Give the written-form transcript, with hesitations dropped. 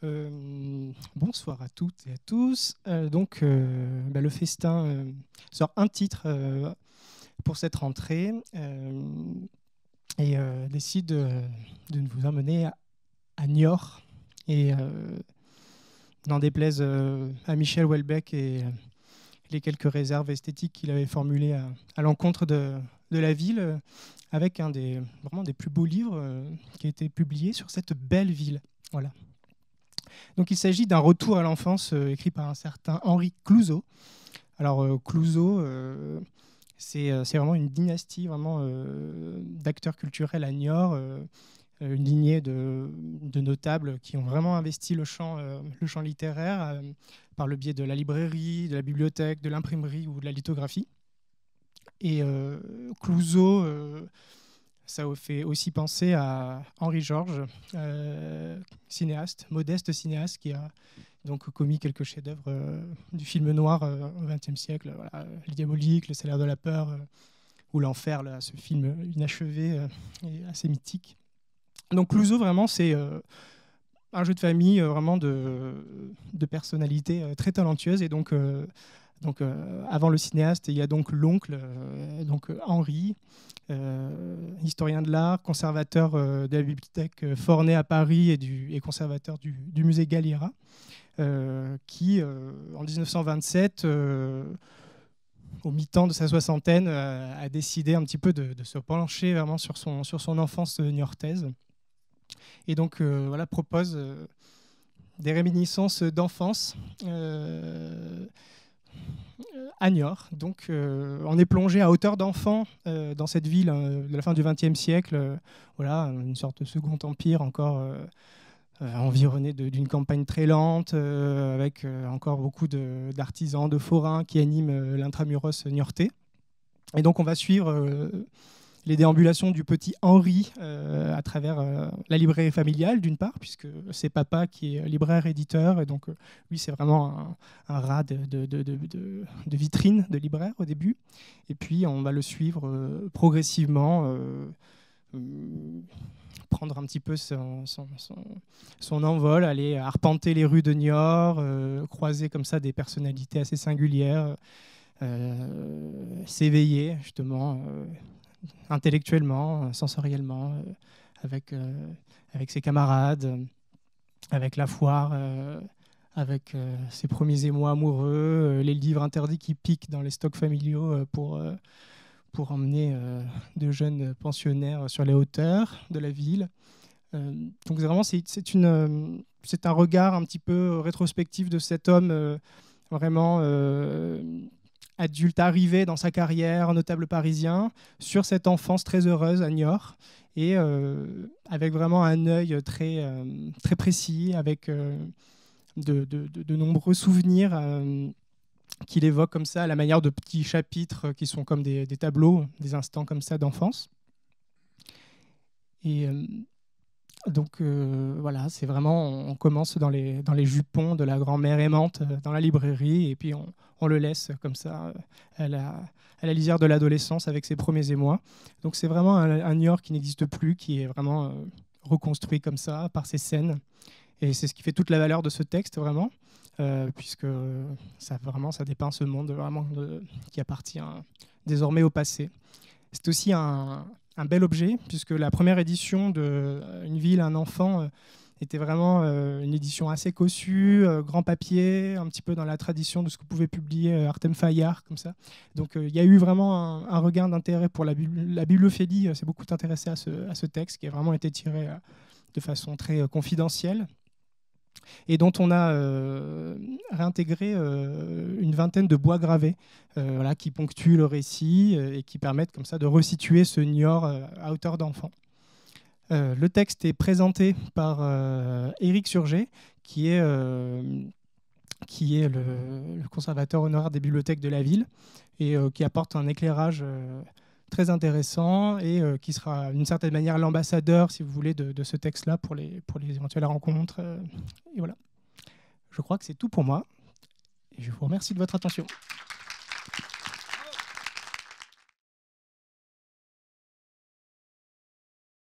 Bonsoir à toutes et à tous. Le festin sort un titre pour cette rentrée et décide de vous emmener à Niort. Et n'en déplaise à Michel Houellebecq et les quelques réserves esthétiques qu'il avait formulées à l'encontre de la ville, avec vraiment des plus beaux livres qui a été publié sur cette belle ville. Voilà. Donc il s'agit d'un retour à l'enfance écrit par un certain Henri Clouzot. Alors Clouzot, c'est vraiment une dynastie d'acteurs culturels à Niort, une lignée de notables qui ont vraiment investi le champ littéraire par le biais de la librairie, de la bibliothèque, de l'imprimerie ou de la lithographie. Et Clouzot, ça fait aussi penser à Henri Georges, cinéaste, modeste cinéaste, qui a donc commis quelques chefs-d'œuvre du film noir au XXe siècle. Voilà, Le Diabolique, Le Salaire de la peur, ou L'Enfer, ce film inachevé et assez mythique. Donc Clouzot, vraiment, c'est un jeu de famille vraiment de personnalités très talentueuses. Et donc avant le cinéaste, il y a donc l'oncle, Henri, historien de l'art, conservateur de la bibliothèque Forney à Paris et conservateur du musée Galliera, qui, en 1927, au mi-temps de sa soixantaine, a décidé un petit peu de se pencher vraiment sur son enfance niortaise. Et donc, propose des réminiscences d'enfance à Niort. Donc, on est plongé à hauteur d'enfant dans cette ville de la fin du XXe siècle. Une sorte de second empire encore environné d'une campagne très lente, avec encore beaucoup d'artisans, de forains qui animent l'intramuros niortais. Et donc, on va suivre les déambulations du petit Henri à travers la librairie familiale, d'une part, puisque c'est papa qui est libraire-éditeur, et donc lui, c'est vraiment un rat de vitrine de libraire au début. Et puis, on va le suivre progressivement, prendre un petit peu son envol, aller arpenter les rues de Niort, croiser comme ça des personnalités assez singulières, s'éveiller justement intellectuellement, sensoriellement, avec ses camarades, avec la foire, avec ses premiers émois amoureux, les livres interdits qui piquent dans les stocks familiaux pour emmener de jeunes pensionnaires sur les hauteurs de la ville. Donc vraiment, c'est un regard un petit peu rétrospectif de cet homme vraiment adulte arrivé dans sa carrière, notable parisien, sur cette enfance très heureuse à Niort, et avec vraiment un œil très précis, avec de nombreux souvenirs qu'il évoque comme ça, à la manière de petits chapitres qui sont comme des tableaux, des instants comme ça d'enfance. Et c'est vraiment, on commence dans les jupons de la grand-mère aimante dans la librairie, et puis on le laisse comme ça à la lisière de l'adolescence avec ses premiers émois. Donc c'est vraiment un Niort qui n'existe plus, qui est vraiment reconstruit comme ça par ces scènes. Et c'est ce qui fait toute la valeur de ce texte, vraiment, puisque ça dépeint ce monde vraiment qui appartient désormais au passé. C'est aussi un bel objet, puisque la première édition de Une ville, un enfant était vraiment une édition assez cossue, grand papier, un petit peu dans la tradition de ce que pouvait publier Artem Fayard, comme ça. Donc il y a eu vraiment un regain d'intérêt pour la bibliophilie, s'est beaucoup intéressée à ce texte, qui a vraiment été tiré de façon très confidentielle, et dont on a réintégré une vingtaine de bois gravés qui ponctuent le récit et qui permettent comme ça de resituer ce Niort à hauteur d'enfant. Le texte est présenté par Éric Surgé, qui est le conservateur honoraire des bibliothèques de la ville, et qui apporte un éclairage très intéressant, et qui sera d'une certaine manière l'ambassadeur, si vous voulez, de ce texte-là pour les éventuelles rencontres. Et voilà. Je crois que c'est tout pour moi. Et je vous remercie de votre attention.